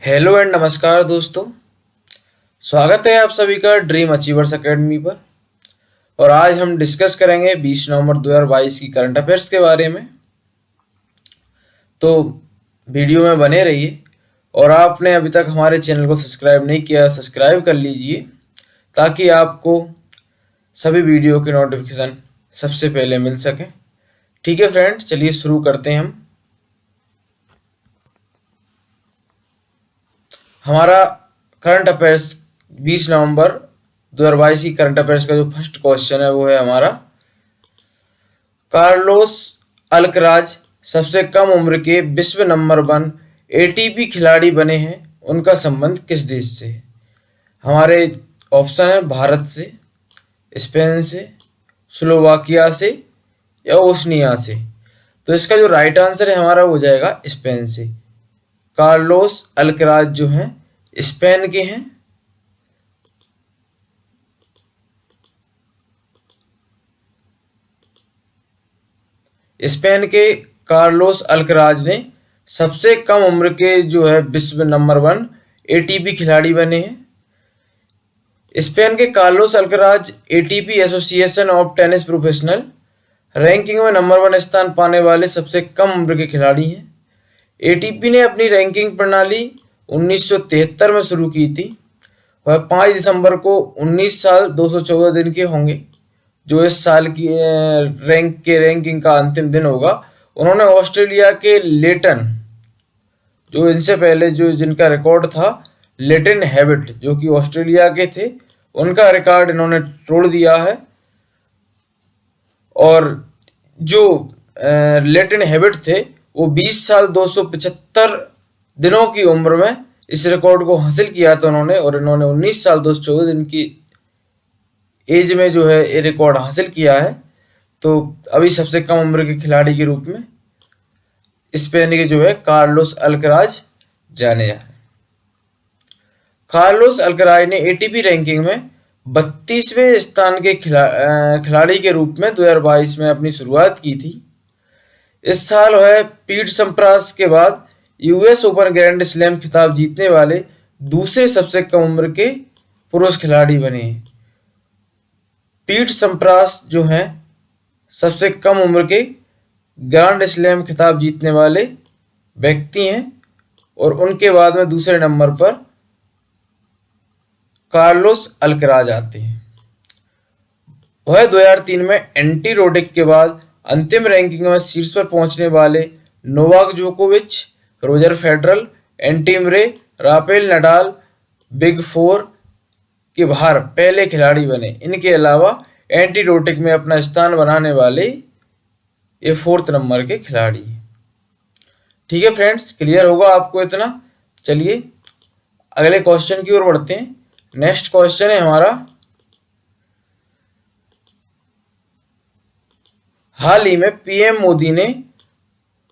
Hello and नमस्कार दोस्तों। स्वागत है आप सभी का ड्रीम अचीवर्स एकेडमी पर। और आज हम डिस्कस करेंगे 20 नवंबर 2022 की करंट अफेयर्स के बारे में। तो वीडियो में बने रहिए और आपने अभी तक हमारे चैनल को सब्सक्राइब नहीं किया, सब्सक्राइब कर लीजिए ताकि आपको सभी वीडियो के नोटिफिकेशन सबसे पहले मिल सके। ठीक है फ्रेंड्स, चलिए शुरू करते हैं हम। हमारा करंट अफेयर्स 20 नवंबर 2022 की करंट अफेयर्स का जो फर्स्ट क्वेश्चन है वो है हमारा, कार्लोस अल्कराज सबसे कम उम्र के विश्व नंबर 1 एटीपी खिलाड़ी बने हैं, उनका संबंध किस देश से है? हमारे ऑप्शन है भारत से, स्पेन से, स्लोवाकिया से या ओस्निया से। तो इसका जो राइट आंसर है हमारा वो हो जाएगा स्पेन से। कार्लोस अल्कराज जो हैं स्पेन के हैं। स्पेन के कार्लोस अल्कराज ने सबसे कम उम्र के जो है विश्व नंबर 1 एटीपी खिलाड़ी बने हैं। स्पेन के Carlos Alcaraz ATP association of tennis professional ranking में नंबर 1 स्थान पाने वाले सबसे कम उम्र के खिलाड़ी हैं। एटीपी ने अपनी रैंकिंग प्रणाली 1973 में शुरू की थी। वह 5 दिसंबर को 19 साल 214 दिन के होंगे, जो इस साल की रैंकिंग का अंतिम दिन होगा। उन्होंने ऑस्ट्रेलिया के लेटन, जो इनसे पहले जो जिनका रिकॉर्ड था लेटिन हैबिट, जो कि ऑस्ट्रेलिया के थे, उनका रिकॉर्ड इन्होंने तोड़ दिया है। और जो लेटिन हैबिट थे वो 20 साल 275 दिनों की उम्र में इस रिकॉर्ड को हासिल किया था उन्होंने, और इन्होंने 19 साल 214 दिन की एज में जो है ये रिकॉर्ड हासिल किया है। तो अभी सबसे कम उम्र के खिलाड़ी के रूप में स्पेन के जो है कार्लोस अल्कराज जाने जाते हैं। कार्लोस अल्कराज ने एटीपी रैंकिंग में 32वें स्थान के खिलाड़ी के रूप में 2022 में अपनी शुरुआत की थी। इस साल वह पीट सम्प्रास के बाद यूएस ओपन ग्रैंड स्लैम खिताब जीतने वाले दूसरे सबसे कम उम्र के पुरुष खिलाड़ी बने हैं। पीट सम्प्रास जो हैं सबसे कम उम्र के ग्रैंड स्लैम खिताब जीतने वाले व्यक्ति हैं, और उनके बाद में दूसरे नंबर पर कार्लोस अल्कराज आते हैं। वह 2003 में एंटी रोडिक के बाद अंतिम रैंकिंग में शीर्ष पर पहुंचने वाले नोवाक जोकोविच, रोजर फेडरल, एंटी मरे, राफेल नडाल बिग फोर के बाहर पहले खिलाड़ी बने। इनके अलावा एंटी रोडिक में अपना स्थान बनाने वाले ये 4th नंबर के खिलाड़ी हैं। ठीक है फ्रेंड्स, क्लियर होगा आपको इतना। चलिए अगले क्वेश्चन की ओर बढ़ते हैं। नेक्स्ट क्वेश्चन है हमारा, हाल ही में पीएम मोदी ने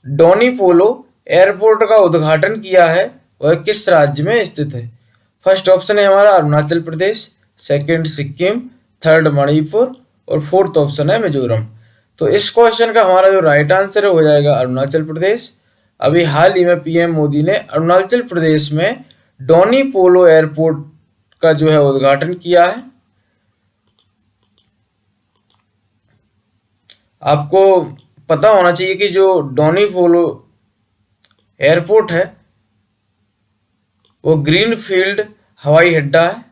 डोनी पोलो एयरपोर्ट का उद्घाटन किया है, वह किस राज्य में स्थित है? फर्स्ट ऑप्शन है हमारा अरुणाचल प्रदेश, सेकंड सिक्किम, थर्ड मणिपुर और फोर्थ ऑप्शन है मिजोरम। तो इस क्वेश्चन का हमारा जो राइट आंसर है हो जाएगा अरुणाचल प्रदेश। अभी हाल ही में पीएम मोदी ने अरुणाचल प्रदेश में डोनी पोलो एयरपोर्ट का जो है उद्घाटन किया है। आपको पता होना चाहिए कि जो डोनी पोलो एयरपोर्ट है वो ग्रीन फील्ड हवाई अड्डा है,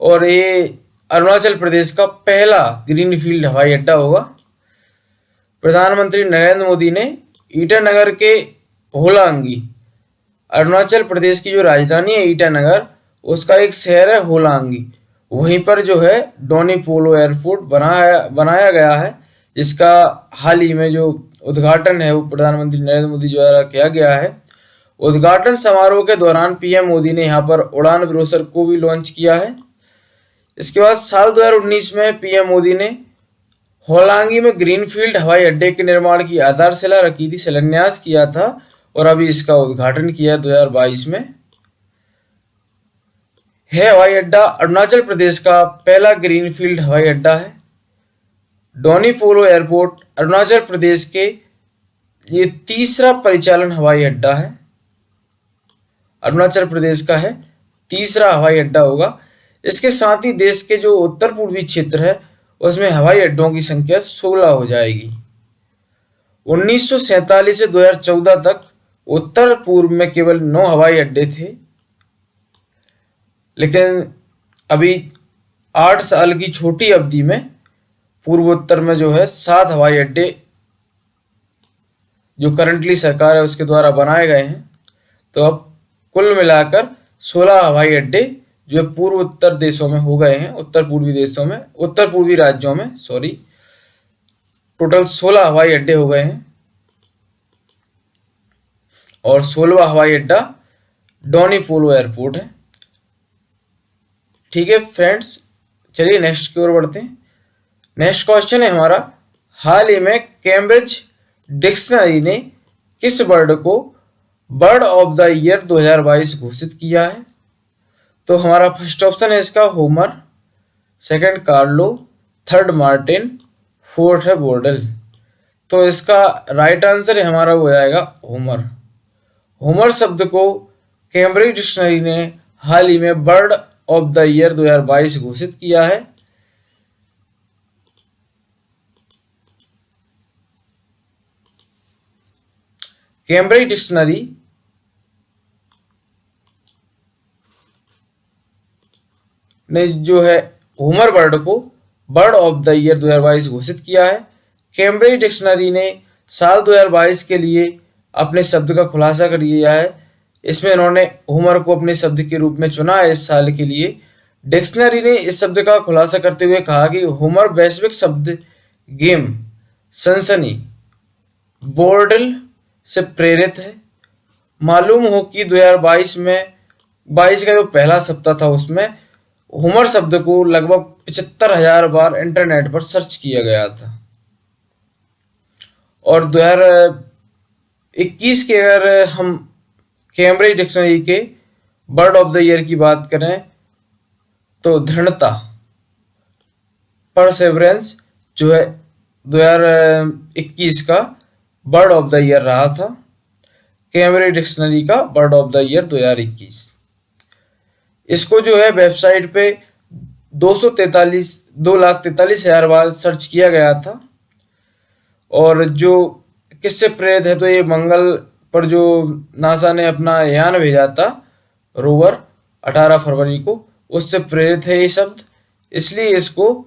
और ये अरुणाचल प्रदेश का पहला ग्रीन फील्ड हवाई अड्डा होगा। प्रधानमंत्री नरेंद्र मोदी ने ईटानगर के होलांगी, अरुणाचल प्रदेश की जो राजधानी है ईटानगर, उसका एक शहर है होलांगी, वहीं पर जो है डोनी पोलो एयरपोर्ट बनाया गया है, जिसका हाल ही में जो उद्घाटन है वो प्रधानमंत्री नरेंद्र मोदी द्वारा किया गया है। उद्घाटन समारोह के दौरान पीएम मोदी ने यहाँ पर उड़ान ब्रोशर को भी लॉन्च किया है। इसके बाद साल 2019 में पीएम मोदी ने होलांगी में ग्रीनफील्ड हवाई अड्डे के निर्माण की आधारशिला रखी थी, शिलान्यास किया था, और अभी इसका उद्घाटन किया 2022 में। है हवाई अड्डा अरुणाचल प्रदेश का पहला ग्रीनफील्ड हवाई अड्डा है। डोनी पोलो एयरपोर्ट अरुणाचल प्रदेश के ये तीसरा परिचालन हवाई अड्डा है। अरुणाचल प्रदेश का है, तीसरा हवाई अड्डा होगा। इसके साथ ही देश के जो उत्तर पूर्वी क्षेत्र है उसमें हवाई अड्डों की संख्या 16 हो जाएगी। 1947 से 2014 तक उत्तर पूर्व में केवल 9 हवाई अड्डे थे, लेकिन अभी 8 साल की छोटी अवधि में पूर्वोत्तर में जो है 7 हवाई अड्डे जो करंटली सरकार है उसके द्वारा बनाए गए हैं। तो अब कुल मिलाकर 16 हवाई अड्डे जो पूर्वोत्तर देशों में हो गए हैं, उत्तर पूर्वी देशों में, उत्तर पूर्वी राज्यों में, सॉरी, टोटल 16 हवाई अड्डे हो गए हैं। और 16वां हवाई अड्डा डोनी पोलो एयरपोर्ट है। ठीक है फ्रेंड्स, चलिए नेक्स्ट की ओर बढ़ते हैं। नेक्स्ट क्वेश्चन है हमारा, हाल ही में कैम्ब्रिज डिक्शनरी ने किस बर्ड को बर्ड ऑफ द ईयर 2022 घोषित किया है? तो हमारा फर्स्ट ऑप्शन है इसका Homer, second Carlo, third Martin, fourth है बोर्डल। तो इसका राइट आंसर है हमारा वो आएगा होमर। होमर शब्द को कैम्ब्रिज डिक्शनरी ने हाल ही में बर्ड ऑफ द ईयर 2022 घोषित किया है। कैम्ब्रिज डिक्शनरी ने जो है होमर बर्ड को बर्ड ऑफ द ईयर 2022 घोषित किया है। कैम्ब्रिज डिक्शनरी ने साल 2022 के लिए अपने शब्द का खुलासा कर दिया है। इसमें इन्होंने होमर को अपने शब्द के रूप में चुना है इस साल के लिए। डिक्शनरी ने इस शब्द का खुलासा करते हुए कहा कि होमर वैश्विक शब्द गेम, सनसनी, बोर्डल से प्रेरित है। मालूम हो कि 2022 में 22 का जो पहला सप्ताह था उसमें होमर शब्द को लगभग 75,000 बार इंटरनेट पर सर्च किया गया था। और 2021 के अगर हम कैम्ब्रिज डिक्शनरी के बर्ड ऑफ द ईयर की बात करें तो दृढ़ता, परसेवरेंस जो है 2021 का बर्ड ऑफ द ईयर रहा था, कैम्ब्रिज डिक्शनरी का बर्ड ऑफ द ईयर 2021। इसको जो है वेबसाइट पे 2,43,000 बार सर्च किया गया था। और जो किससे प्रेरित है, तो ये मंगल पर जो नासा ने अपना यान भेजा था रोवर 18 फरवरी को, उससे प्रेरित है ये शब्द। इसलिए इसको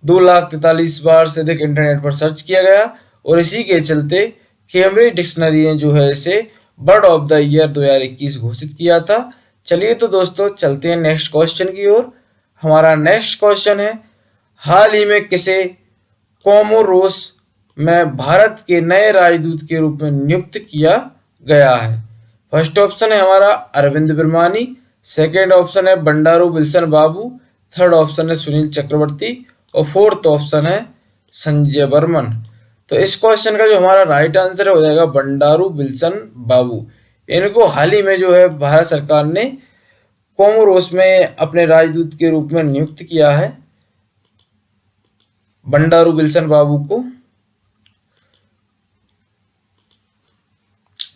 2,43,000 बार से अधिक इंटरनेट पर सर्च किया गया और इसी के चलते कैम्ब्रिज डिक्शनरी ने जो है इसे बर्ड ऑफ द ईयर 2021 घोषित किया था। चलिए तो दोस्तों चलते हैं नेक्स्ट क्वेश्चन की ओर। हमारा नेक्स्ट क्वेश्चन है, हाल ही में किसे कोमोरोस में भारत के नए राजदूत के रूप में नियुक्त किया गया है? फर्स्ट ऑप्शन है हमारा अरविंद बिरमानी, सेकेंड ऑप्शन है बंडारू विल्सन बाबू, थर्ड ऑप्शन है सुनील चक्रवर्ती और फोर्थ ऑप्शन है संजय बर्मन। तो इस क्वेश्चन का जो हमारा राइट आंसर हो जाएगा बंडारू विल्सन बाबू। इनको हाल ही में जो है भारत सरकार ने कोमोरोस में अपने राजदूत के रूप में नियुक्त किया है, बंडारू विल्सन बाबू को।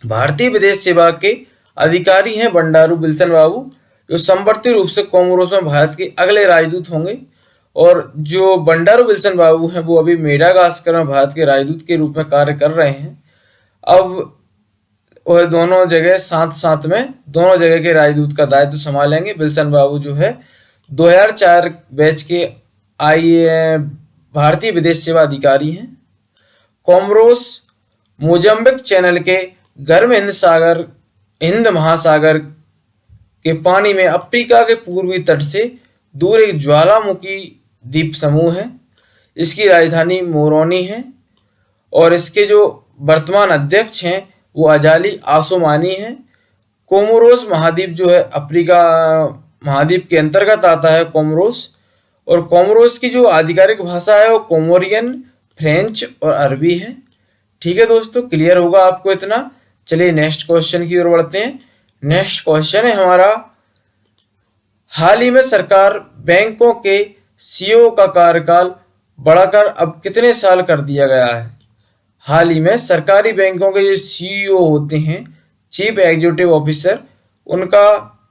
भारतीय विदेश सेवा के अधिकारी हैं बंडारू विल्सन बाबू, जो समवर्ती रूप से कोमोरोस में भारत के अगले राजदूत होंगे। और जो बंडारू विल्सन बाबू हैं वो अभी मेडागास्कर में भारत के राजदूत के रूप में कार्य कर रहे हैं। अब वह दोनों जगह साथ साथ में दोनों जगह के राजदूत का दायित्व संभालेंगे। विल्सन बाबू जो है 2004 बैच के भारतीय विदेश सेवा अधिकारी हैं। कोमोरोस मोजाम्बिक चैनल के गर्म हिंद महासागर के पानी में अफ्रीका के पूर्वी तट से दूर एक ज्वालामुखी द्वीप समूह है। इसकी राजधानी मोरोनी है और इसके जो वर्तमान अध्यक्ष हैं वो अजाली आसोमानी हैं। कोमोरोस महाद्वीप जो है अफ्रीका महाद्वीप के अंतर्गत आता है कोमोरोस। और कोमोरोस की जो आधिकारिक भाषा है वो कोमोरियन, फ्रेंच और अरबी है। ठीक है दोस्तों, क्लियर होगा आपको इतना। चलिए नेक्स्ट क्वेश्चन की ओर बढ़ते हैं। नेक्स्ट क्वेश्चन है हमारा, हाल ही में सरकार बैंकों के सीईओ का कार्यकाल बढ़ाकर अब कितने साल कर दिया गया है? हाल ही में सरकारी बैंकों के जो सीईओ होते हैं, चीफ एग्जीक्यूटिव ऑफिसर, उनका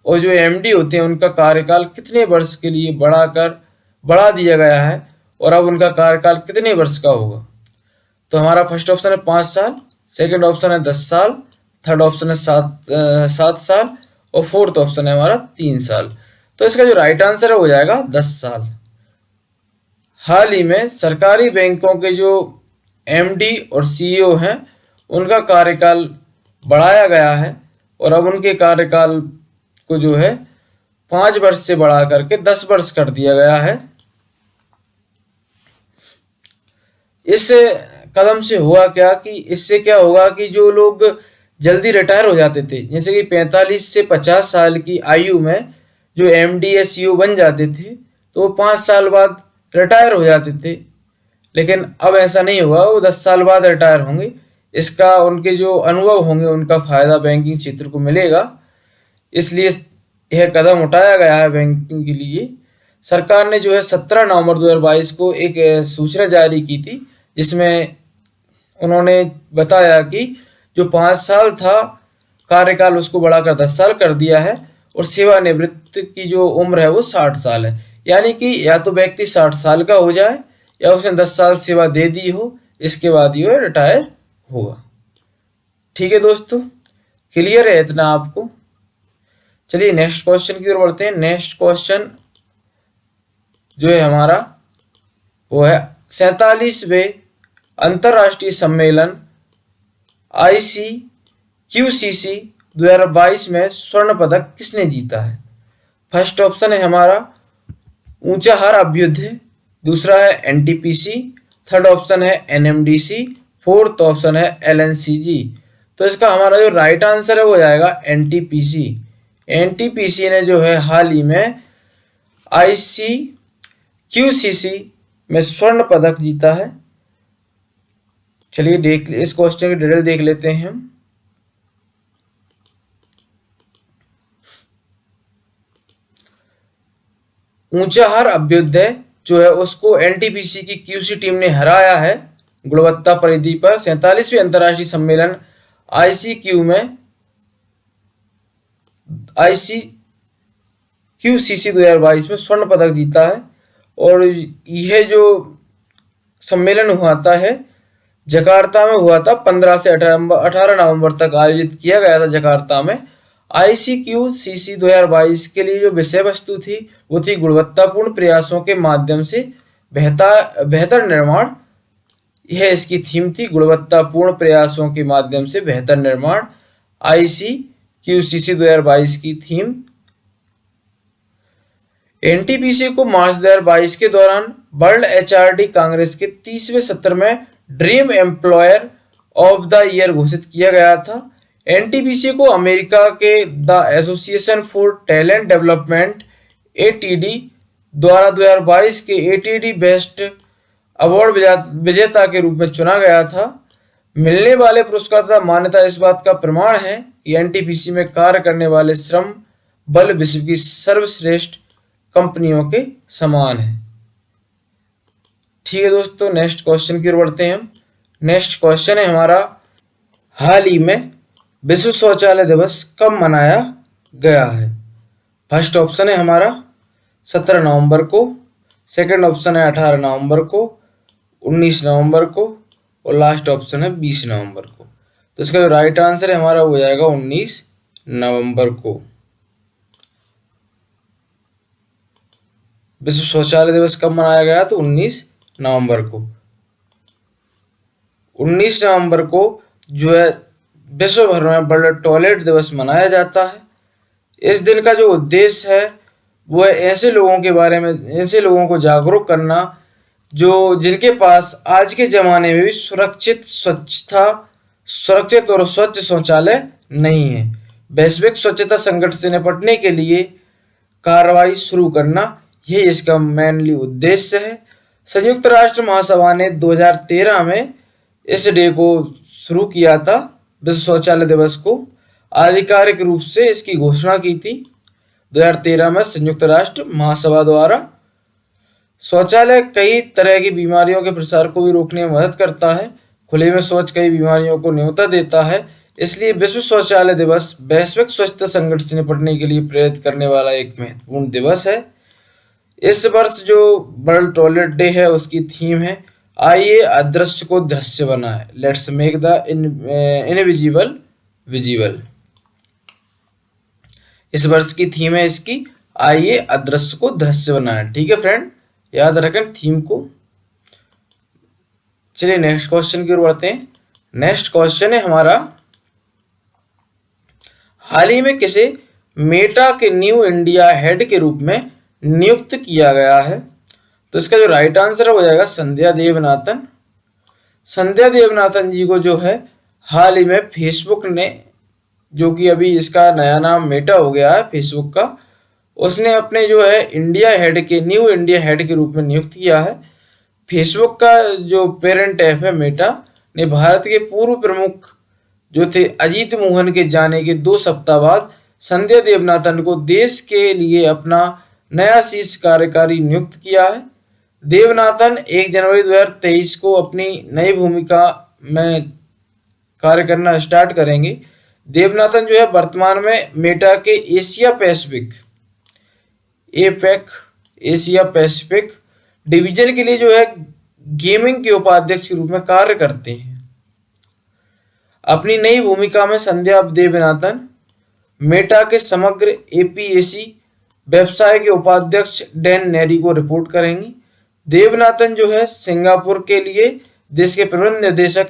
और जो एमडी होते हैं उनका कार्यकाल कितने वर्ष के लिए बढ़ा दिया गया है और अब उनका कार्यकाल कितने वर्ष का होगा। तो हमारा फर्स्ट ऑप्शन है 5 साल, सेकंड ऑप्शन है 10 साल, थर्ड ऑप्शन है 7 साल और फोर्थ ऑप्शन है हमारा 3 साल। तो इसका जो राइट आंसर है हो जाएगा 10 साल। हाल ही में सरकारी बैंकों के जो एमडी और सीईओ हैं उनका कार्यकाल बढ़ाया गया है और अब उनके कार्यकाल को जो है 5 वर्ष से बढ़ा करके 10 वर्ष कर दिया गया है। इस कदम से हुआ क्या कि इससे क्या होगा कि जो लोग जल्दी रिटायर हो जाते थे, जैसे कि 45 से 50 साल की आयु में जो एमडी या सीईओ बन जाते थे तो वो 5 साल बाद रिटायर हो जाते थे, लेकिन अब ऐसा नहीं होगा, वो 10 साल बाद रिटायर होंगे। इसका उनके जो अनुभव होंगे उनका फायदा बैंकिंग क्षेत्र को मिलेगा, इसलिए यह कदम उठाया गया है बैंकिंग के लिए। सरकार ने जो है 17 नवंबर 2022 को एक सूचना जारी की थी जिसमें उन्होंने बताया कि जो 5 साल था कार्यकाल उसको बढ़ाकर 10 साल कर दिया है और सेवानिवृत्त की जो उम्र है वो 60 साल है। यानी कि या तो व्यक्ति 60 साल का हो जाए या उसने 10 साल सेवा दे दी हो, इसके बाद ही वो रिटायर होगा। ठीक है दोस्तों, क्लियर है इतना आपको। चलिए नेक्स्ट क्वेश्चन की ओर बढ़ते हैं। नेक्स्ट क्वेश्चन जो है हमारा वो है 47वें अंतर्राष्ट्रीय सम्मेलन ICQCC 2022 में स्वर्ण पदक किसने जीता है। फर्स्ट ऑप्शन है हमारा ऊंचाहार अभ्युदय, दूसरा है NTPC, थर्ड ऑप्शन है NMDC, फोर्थ ऑप्शन है LNCG। तो इसका हमारा जो राइट आंसर है वो जाएगा NTPC। NTPC ने जो है हाल ही में ICQCC में स्वर्ण पदक जीता है। चलिए इस क्वेश्चन की डिटेल देख लेते हैं हम। ऊंचाहार अभ्युदय जो है उसको NTPC की QC टीम ने हराया है गुणवत्ता परिधि पर। 47वें अंतर्राष्ट्रीय सम्मेलन ICQCC 2022 में स्वर्ण पदक जीता है और यह जो सम्मेलन हुआ है जकार्ता में हुआ था। 15 से 18 नवंबर तक आयोजित किया गया था जकार्ता में। ICQCC 2022 के लिए जो विषय वस्तु थी वो थी गुणवत्तापूर्ण प्रयासों के माध्यम से बेहतर निर्माण। यह इसकी थीम थी, गुणवत्तापूर्ण प्रयासों के माध्यम से बेहतर निर्माण, ICQCC 2022 की थीम। NTPC को मार्च 2022 के दौरान वर्ल्ड HRD कांग्रेस के 30वें सत्र में dream employer of the year घोषित किया गया था। NTPC को अमेरिका के the association for talent development ATD द्वारा 2022 के ATD बेस्ट अवार्ड विजेता के रूप में चुना गया था। मिलने वाले पुरस्कार तथा मान्यता इस बात का प्रमाण है कि NTPC में कार्य करने वाले श्रम बल विश्व की सर्वश्रेष्ठ कंपनियों के समान है। ठीक है दोस्तों, नेक्स्ट क्वेश्चन की ओर बढ़ते हैं हम। नेक्स्ट क्वेश्चन है हमारा हाल ही में विश्व शौचालय दिवस कब मनाया गया है। फर्स्ट ऑप्शन है हमारा 17 नवंबर को, सेकंड ऑप्शन है 18 नवंबर को, 19 नवंबर को और लास्ट ऑप्शन है 20 नवंबर को। तो इसका जो राइट आंसर है हमारा हो जाएगा 19 नवंबर को। विश्व शौचालय दिवस कब मनाया गया तो 19 नवंबर को। 19 नवंबर को जो है विश्व भर में वर्ल्ड टॉयलेट दिवस मनाया जाता है। इस दिन का जो उद्देश्य है वो है ऐसे लोगों को जागरूक करना जो जिनके पास आज के जमाने में भी सुरक्षित और स्वच्छ शौचालय नहीं है। वैश्विक स्वच्छता संकट से निपटने के लिए कार्रवाई शुरू करना, यही इसका मेनली उद्देश्य है। संयुक्त राष्ट्र महासभा ने 2013 में इस डे को शुरू किया था, विश्व शौचालय दिवस को आधिकारिक रूप से इसकी घोषणा की थी 2013 में संयुक्त राष्ट्र महासभा द्वारा। शौचालय कई तरह की बीमारियों के प्रसार को भी रोकने में मदद करता है। खुले में शौच कई बीमारियों को न्योता देता है, इसलिए विश्व शौचालय दिवस वैश्विक स्वच्छता संकट से निपटने के लिए प्रेरित करने वाला एक महत्वपूर्ण दिवस है। इस वर्ष जो वर्ल्ड टॉयलेट डे है उसकी थीम है आइए अदृश्य को दृश्य बनाए, let's make the invisible visible. इस वर्ष की थीम है इसकी आइए अदृश्य को दृश्य बनाए। ठीक है फ्रेंड, याद रखें थीम को। चलिए नेक्स्ट क्वेश्चन की ओर बढ़ते हैं। नेक्स्ट क्वेश्चन है हमारा, हाल ही में किसे मेटा के न्यू इंडिया हेड के रूप में नियुक्त किया गया है? तो इसका जो राइट आंसर है हो जाएगा संध्या देवनाथन। संध्या देवनाथन जी को जो है हाल ही में फेसबुक ने, जो कि अभी इसका नया नाम मेटा हो गया है फेसबुक का, उसने अपने जो है इंडिया हेड के न्यू इंडिया हेड के रूप में नियुक्त किया है। फेसबुक का जो पेरेंट ऐप है मेटा ने भारत के पूर्व प्रमुख जो थे अजीत मोहन के जाने के 2 सप्ताह बाद संध्या देवनाथन को देश के लिए अपना नया शीर्ष कार्यकारी नियुक्त किया है। देवनाथन 1 जनवरी 2023 को अपनी नई भूमिका में कार्य करना स्टार्ट करेंगे। देवनाथन जो है वर्तमान में मेटा के Asia Pacific APEC Asia Pacific division के लिए जो है गेमिंग के उपाध्यक्ष के रूप में कार्य करते हैं। अपनी नई भूमिका में संध्या देवनाथन मेटा के समग्र एपीएसी व्यवसाय के उपाध्यक्ष डैन नेरी को रिपोर्ट करेंगी। देवनाथन जो है सिंगापुर के लिए देश के प्रबंध निदेशक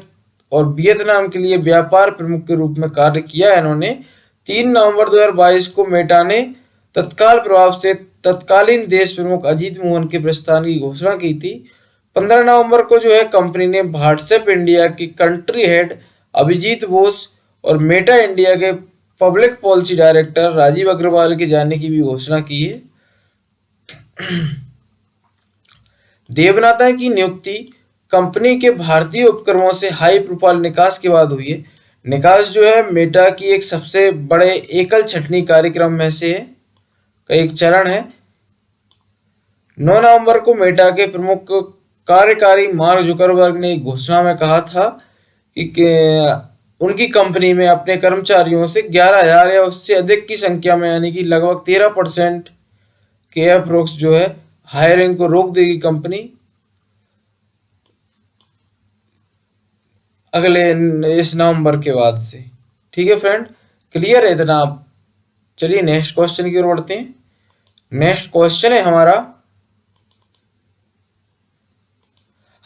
और वियतनाम के लिए व्यापार प्रमुख के रूप में कार्य किया है। इन्होंने 3 नवंबर 2022 को मेटा ने तत्काल प्रभाव से तत्कालीन देश प्रमुख अजीत मोहन के प्रस्थान की घोषणा की थी। 15 नवंबर को जो है कंपनी ने व्हाट्सएप इंडिया के कंट्री हेड अभिजीत बोस और मेटा इंडिया के public policy director Rajeev Agarwal के जाने की भी घोषणा की है। देवनाथन की नियुक्ति कंपनी के भारतीय उपक्रमों से हाई प्रोफाइल निकास के बाद हुई है। निकास जो है मेटा की एक सबसे बड़े एकल छटनी कार्यक्रम में से है, का एक चरण है। 9 नवंबर को मेटा के प्रमुख कार्यकारी मार्क जुकरबर्ग ने एक घोषणा में कहा था कि उनकी कंपनी में अपने कर्मचारियों से 11,000 या उससे अधिक की संख्या में यानी कि लगभग 13% के अप्रोक्स जो है हायरिंग को रोक देगी कंपनी अगले इस नवंबर के बाद से। ठीक है फ्रेंड, क्लियर है इतना आप? चलिए नेक्स्ट क्वेश्चन की ओर बढ़ते हैं। नेक्स्ट क्वेश्चन है हमारा,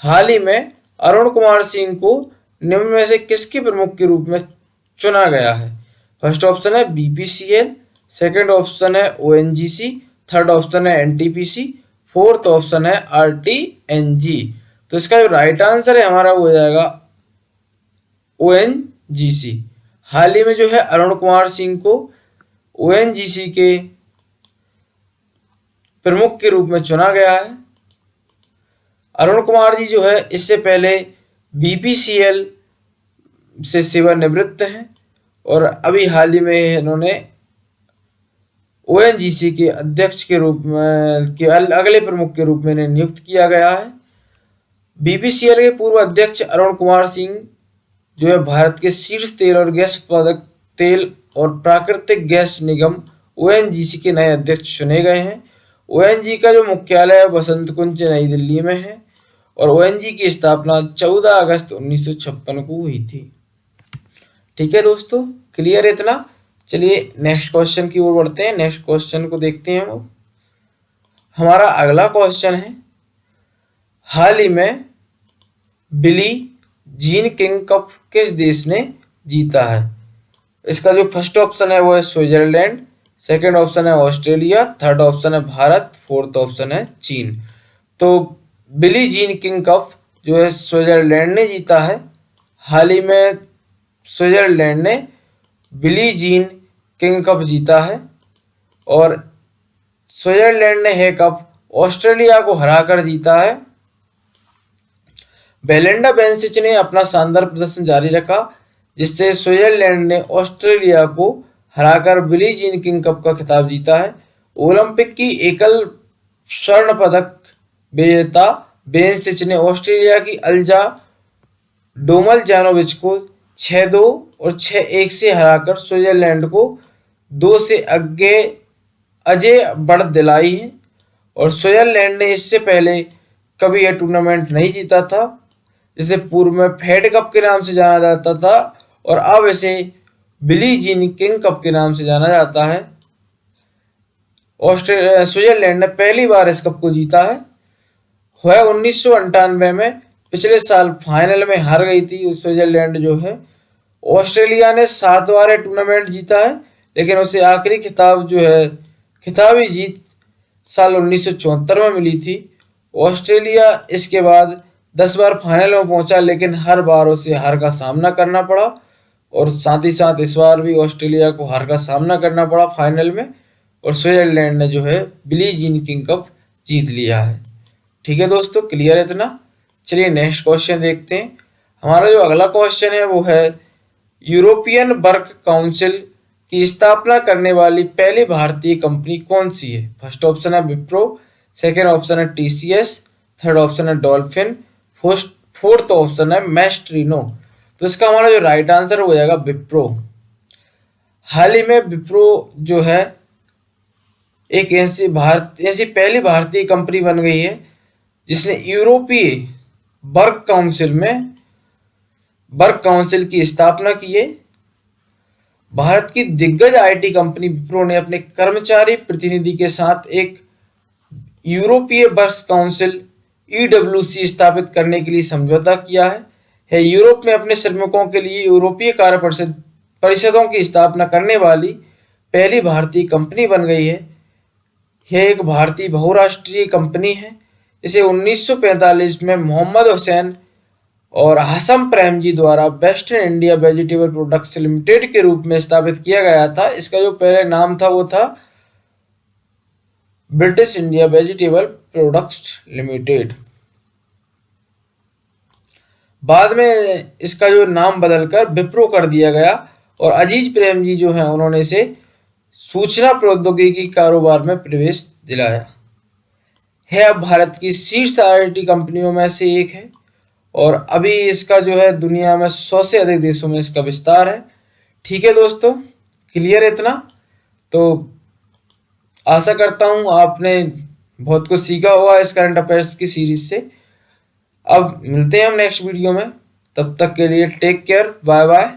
हाल ही में अरुण कुमार सिंह को निम्न में से किसके प्रमुख के रूप में चुना गया है? फर्स्ट ऑप्शन है बीपीसीएल, सेकंड ऑप्शन है ओएनजीसी, थर्ड ऑप्शन है एनटीपीसी, फोर्थ ऑप्शन है आरटीएनजी। तो इसका जो राइट आंसर है हमारा वो हो जाएगा ओएनजीसी। हाल ही में जो है अरुण कुमार सिंह को ओएनजीसी के प्रमुख के रूप में चुना गया है। अरुण कुमार जी जो है इससे पहले बीपीसीएल से सेवानिवृत्त हैं और अभी हाल ही में इन्होंने ओएनजीसी के अध्यक्ष के रूप में के अगले प्रमुख के रूप में इन्हें नियुक्त किया गया है। बीपीसीएल के पूर्व अध्यक्ष अरुण कुमार सिंह जो है भारत के शीर्ष तेल और गैस उत्पादक तेल और प्राकृतिक गैस निगम ओएनजीसी के नए अध्यक्ष चुने गए हैं। ओएनजी का जो मुख्यालय बसंत कुंज नई दिल्ली में है और ओएनजी की स्थापना 14 अगस्त 1956 को हुई थी। ठीक है दोस्तों, क्लियर इतना? चलिए नेक्स्ट क्वेश्चन की ओर बढ़ते हैं। नेक्स्ट क्वेश्चन को देखते हैं हम। हमारा अगला क्वेश्चन है, हाल ही में बिली जीन किंग कप किस देश ने जीता है? इसका जो फर्स्ट ऑप्शन है वो है स्विट्जरलैंड, सेकंड ऑप्शन है ऑस्ट्रेलिया, थर्ड ऑप्शन है भारत, फोर्थ ऑप्शन है चीन। तो बिली जीन किंग कप जो है स्विट्जरलैंड ने जीता है। हाल ही में स्विट्जरलैंड ने बिली जीन किंग कप जीता है और स्विट्जरलैंड ने यह कप ऑस्ट्रेलिया को हराकर जीता है। बेलिंडा बेंसिच ने अपना शानदार प्रदर्शन जारी रखा जिससे स्विट्जरलैंड ने ऑस्ट्रेलिया को हराकर बिली जीन किंग कप का खिताब जीता है। ओलंपिक की एकल स्वर्ण पदक विजेता बेंसिच ने ऑस्ट्रेलिया की अल्जा डोमलजानोविच को 6-2 और 6-1 से हराकर स्विट्जरलैंड को 2 से आगे अजय बढ़त दिलाई है। और स्विट्जरलैंड ने इससे पहले कभी यह टूर्नामेंट नहीं जीता था, जिसे पूर्व में फेड कप के नाम से जाना जाता था और अब इसे बिली जीन किंग कप के नाम से जाना जाता है। स्विट्जरलैंड ने पहली बार इस कप को जीता है। वह 1998 में पिछले साल फाइनल में हार गई थी स्विट्जरलैंड जो है। ऑस्ट्रेलिया ने 7 बार टूर्नामेंट जीता है, लेकिन उसे आखिरी खिताब जो है खिताबी जीत साल 1974 में मिली थी। ऑस्ट्रेलिया इसके बाद 10 बार फाइनल में पहुंचा, लेकिन हर बार उसे हार का सामना करना पड़ा और साथ ही साथ इस बार भी ऑस्ट्रेलिया को हार का सामना करना पड़ा फाइनल में, और स्विट्जरलैंड ने जो है बिली जीन किंग कप जीत लिया है। ठीक है दोस्तों, क्लियर है इतना। चलिए नेक्स्ट क्वेश्चन देखते हैं। हमारा जो अगला क्वेश्चन है वो है यूरोपियन वर्क काउंसिल की स्थापना करने वाली पहली भारतीय कंपनी कौन सी है? फर्स्ट ऑप्शन है विप्रो, सेकेंड ऑप्शन है टीसीएस, थर्ड ऑप्शन है डॉल्फिन, फोर्थ ऑप्शन है मैस्ट्रिनो। तो इसका हमारा जो राइट आंसर हो जाएगा विप्रो। हाल ही में विप्रो जो है एक ऐसी पहली भारतीय कंपनी बन गई है जिसने यूरोपीय वर्क काउंसिल की स्थापना की है। भारत की दिग्गज आईटी कंपनी विप्रो ने अपने कर्मचारी प्रतिनिधि के साथ एक यूरोपीय वर्क काउंसिल ईडब्ल्यूसी स्थापित करने के लिए समझौता किया है। यूरोप में अपने श्रमिकों के लिए यूरोपीय कार्य परिषदों की स्थापना करने वाली पहली भारतीय कंपनी बन गई है। यह एक भारतीय बहुराष्ट्रीय कंपनी है। इसे 1945 में मोहम्मद हुसैन और हसम प्रेमजी द्वारा western India vegetable products limited के रूप में स्थापित किया गया था। इसका जो पहले नाम था वो था British India vegetable products limited. बाद में इसका जो नाम बदलकर विप्रो कर दिया गया और अजीज प्रेमजी जो है उन्होंने इसे सूचना प्रौद्योगिकी कारोबार में प्रवेश दिलाया है। अब भारत की शीर्ष आईटी कंपनियों में से एक है और अभी इसका जो है दुनिया में 100 से अधिक देशों में इसका विस्तार है। ठीक है दोस्तों, क्लियर इतना। तो आशा करता हूँ आपने बहुत कुछ सीखा होगा इस करंट अफेयर्स की सीरीज से। अब मिलते हैं हम नेक्स्ट वीडियो में, तब तक के लिए टेक केयर, बाय बाय।